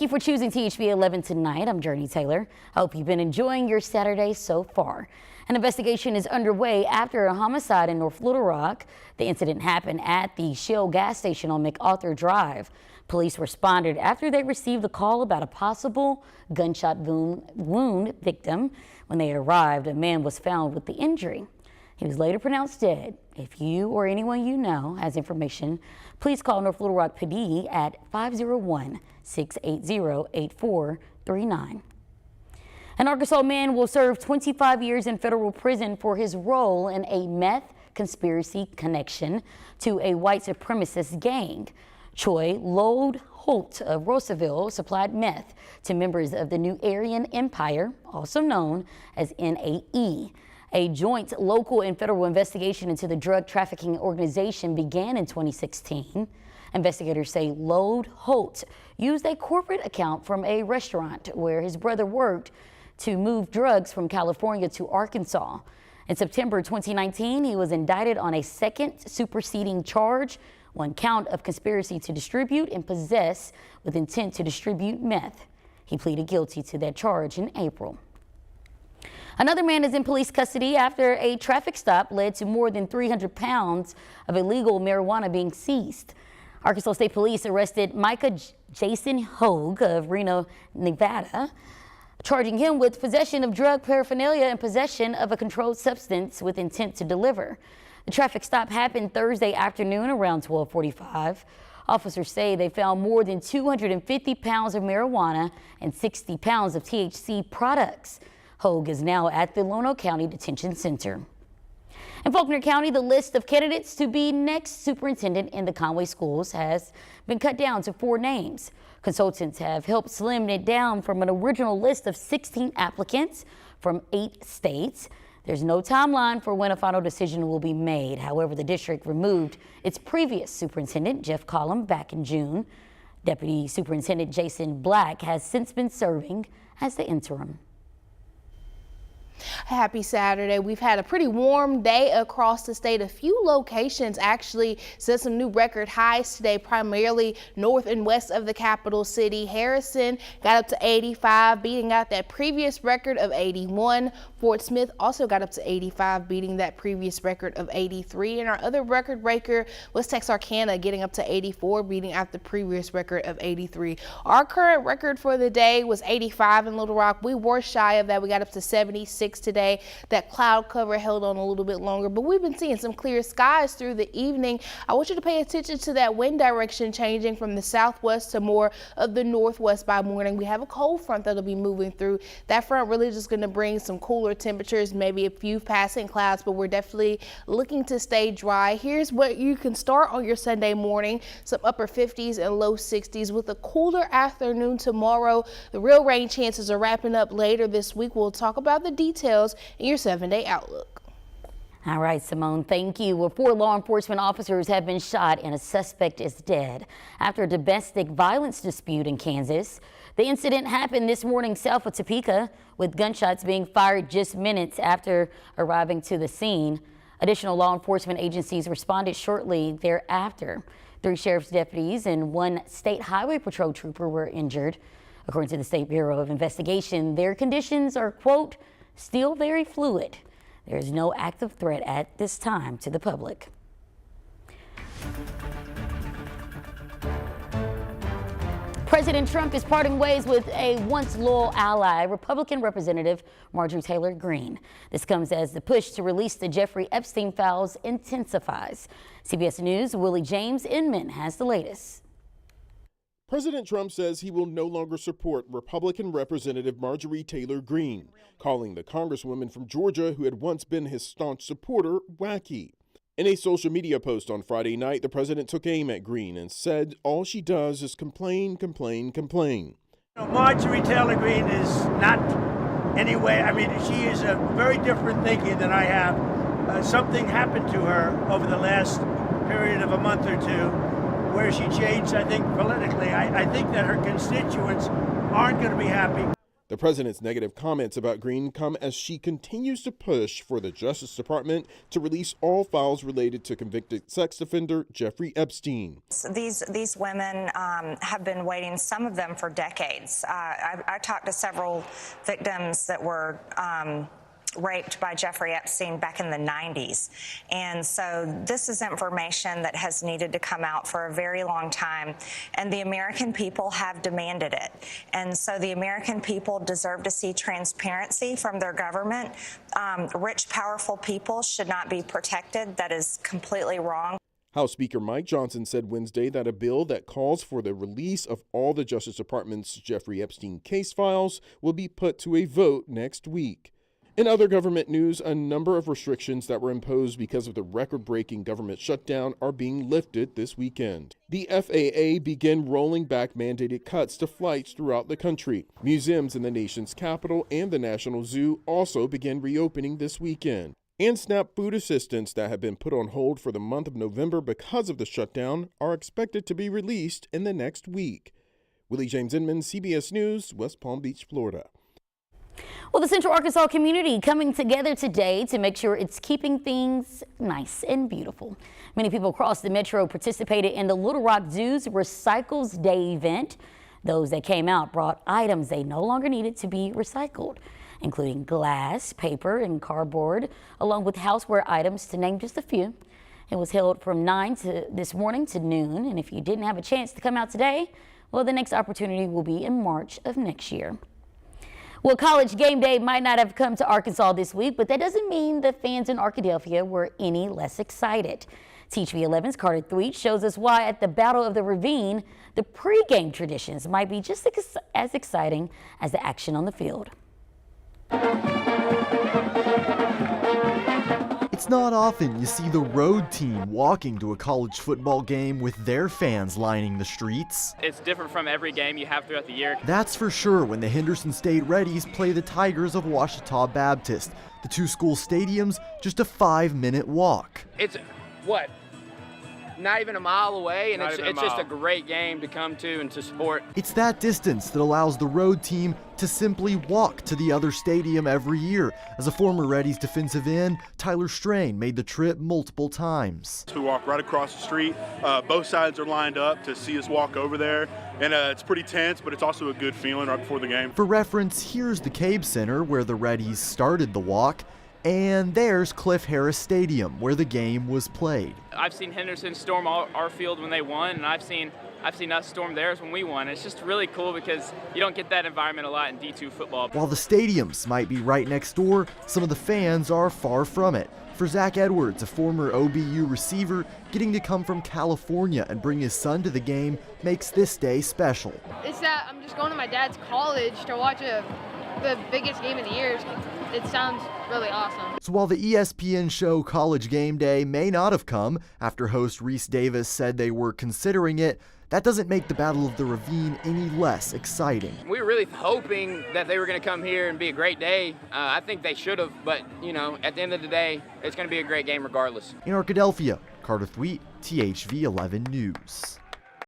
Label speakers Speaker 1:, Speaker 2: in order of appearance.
Speaker 1: Thank you for choosing THB 11 tonight. I'm Jurnee Taylor. I hope you've been enjoying your Saturday so far. An investigation is underway after a homicide in North Little Rock. The incident happened at the Shell gas station on MacArthur Drive. Police responded after they received a call about a possible gunshot wound victim. When they arrived, a man was found with the injury. He was later pronounced dead. If you or anyone you know has information, please call North Little Rock PD at 501-680-8439. An Arkansas man will serve 25 years in federal prison for his role in a meth conspiracy connection to a white supremacist gang. Troy Lode Holt of Roseville supplied meth to members of the New Aryan Empire, also known as NAE. A joint local and federal investigation into the drug trafficking organization began in 2016. Investigators say Lode Holt used a corporate account from a restaurant where his brother worked to move drugs from California to Arkansas. In September 2019, he was indicted on a second superseding charge, one count of conspiracy to distribute and possess with intent to distribute meth. He pleaded guilty to that charge in April. Another man is in police custody after a traffic stop led to more than 300 pounds of illegal marijuana being seized. Arkansas State Police arrested Micah Jason Hogue of Reno, Nevada, charging him with possession of drug paraphernalia and possession of a controlled substance with intent to deliver. The traffic stop happened Thursday afternoon around 12:45. Officers say they found more than 250 pounds of marijuana and 60 pounds of THC products. Hogue is now at the Lono County Detention Center. In Faulkner County, the list of candidates to be next superintendent in the Conway schools has been cut down to 4 names. Consultants have helped slim it down from an original list of 16 applicants from 8 states. There's no timeline for when a final decision will be made. However, the district removed its previous superintendent, Jeff Collum, back in June. Deputy Superintendent Jason Black has since been serving as the interim.
Speaker 2: Happy Saturday. We've had a pretty warm day across the state. A few locations actually set some new record highs today, primarily north and west of the capital city. Harrison got up to 85, beating out that previous record of 81. Fort Smith also got up to 85, beating that previous record of 83. And our other record breaker was Texarkana, getting up to 84, beating out the previous record of 83. Our current record for the day was 85 in Little Rock. We were shy of that. We got up to 76 today. That cloud cover held on a little bit longer, but we've been seeing some clear skies through the evening. I want you to pay attention to that wind direction changing from the southwest to more of the northwest by morning. We have a cold front that'll be moving through. That front really just going to bring some cooler temperatures, maybe a few passing clouds, but we're definitely looking to stay dry. Here's what you can start on your Sunday morning. Some upper 50s and low 60s with a cooler afternoon tomorrow. The real rain chances are wrapping up later this week. We'll talk about the details in your 7-day outlook.
Speaker 1: All right, Simone, thank you. Well, 4 law enforcement officers have been shot and a suspect is dead after a domestic violence dispute in Kansas. The incident happened this morning south of Topeka, with gunshots being fired just minutes after arriving to the scene. Additional law enforcement agencies responded shortly thereafter. 3 sheriff's deputies and 1 state highway patrol trooper were injured. According to the State Bureau of Investigation, their conditions are, quote, still very fluid. There is no active threat at this time to the public. President Trump is parting ways with a once loyal ally, Republican Representative Jurnee Taylor Greene. This comes as the push to release the Jeffrey Epstein files intensifies. CBS News' Willie James Inman has the latest.
Speaker 3: President Trump says he will no longer support Republican Representative Jurnee Taylor Greene, calling the Congresswoman from Georgia, who had once been his staunch supporter, wacky. In a social media post on Friday night, the president took aim at Greene and said all she does is complain, complain, complain.
Speaker 4: Jurnee Taylor Greene is not anyway, she is a very different thinking than I have. Something happened to her over the last period of a month or two where she changed, I think, politically. I think that her constituents aren't going to be happy.
Speaker 3: The president's negative comments about Green come as she continues to push for the Justice Department to release all files related to convicted sex offender Jeffrey Epstein.
Speaker 5: These women have been waiting, some of them for decades. I talked to several victims that were raped by Jeffrey Epstein back in the 90s. And so this is information that has needed to come out for a very long time, and the American people have demanded it. And so the American people deserve to see transparency from their government. Rich, powerful people should not be protected. That is completely wrong.
Speaker 3: House Speaker Mike Johnson said Wednesday that a bill that calls for the release of all the Justice Department's Jeffrey Epstein case files will be put to a vote next week. In other government news, a number of restrictions that were imposed because of the record-breaking government shutdown are being lifted this weekend. The FAA began rolling back mandated cuts to flights throughout the country. Museums in the nation's capital and the National Zoo also began reopening this weekend. And SNAP food assistance that have been put on hold for the month of November because of the shutdown are expected to be released in the next week. Willie James Inman, CBS News, West Palm Beach, Florida.
Speaker 1: Well, the Central Arkansas community coming together today to make sure it's keeping things nice and beautiful. Many people across the metro participated in the Little Rock Zoo's Recycles Day event. Those that came out brought items they no longer needed to be recycled, including glass, paper, and cardboard, along with houseware items, to name just a few. It was held from 9 this morning to noon, and if you didn't have a chance to come out today, well, the next opportunity will be in March of next year. Well, College Game Day might not have come to Arkansas this week, but that doesn't mean the fans in Arkadelphia were any less excited. Teach Me 11's Carter Thweet shows us why at the Battle of the Ravine, the pregame traditions might be just as exciting as the action on the field.
Speaker 6: It's not often you see the road team walking to a college football game with their fans lining the streets.
Speaker 7: It's different from every game you have throughout the year.
Speaker 6: That's for sure when the Henderson State Reddies play the Tigers of Ouachita Baptist. The two school stadiums, just a 5-minute walk.
Speaker 7: It's, what, not even a mile away, and it's just a great game to come to and to support.
Speaker 6: It's that distance that allows the road team to simply walk to the other stadium every year. As a former Reddies defensive end, Tyler Strain made the trip multiple times.
Speaker 8: To walk right across the street, both sides are lined up to see us walk over there, and it's pretty tense, but it's also a good feeling right before the game.
Speaker 6: For reference, here's the Cabe Center where the Reddies started the walk, and there's Cliff Harris Stadium where the game was played.
Speaker 7: I've seen Henderson storm our field when they won, and I've seen us storm theirs when we won. It's just really cool because you don't get that environment a lot in D2 football.
Speaker 6: While the stadiums might be right next door, some of the fans are far from it. For Zach Edwards, a former OBU receiver, getting to come from California and bring his son to the game makes this day special.
Speaker 9: It's that I'm just going to my dad's college to watch the biggest game of the year. It sounds really awesome.
Speaker 6: So while the ESPN show College Game Day may not have come after host Reese Davis said they were considering it, that doesn't make the Battle of the Ravine any less exciting.
Speaker 7: We were really hoping that they were going to come here and be a great day. I think they should have, but you know, at the end of the day, it's going to be a great game regardless.
Speaker 6: In Arkadelphia, Carter Thweet, THV 11 News.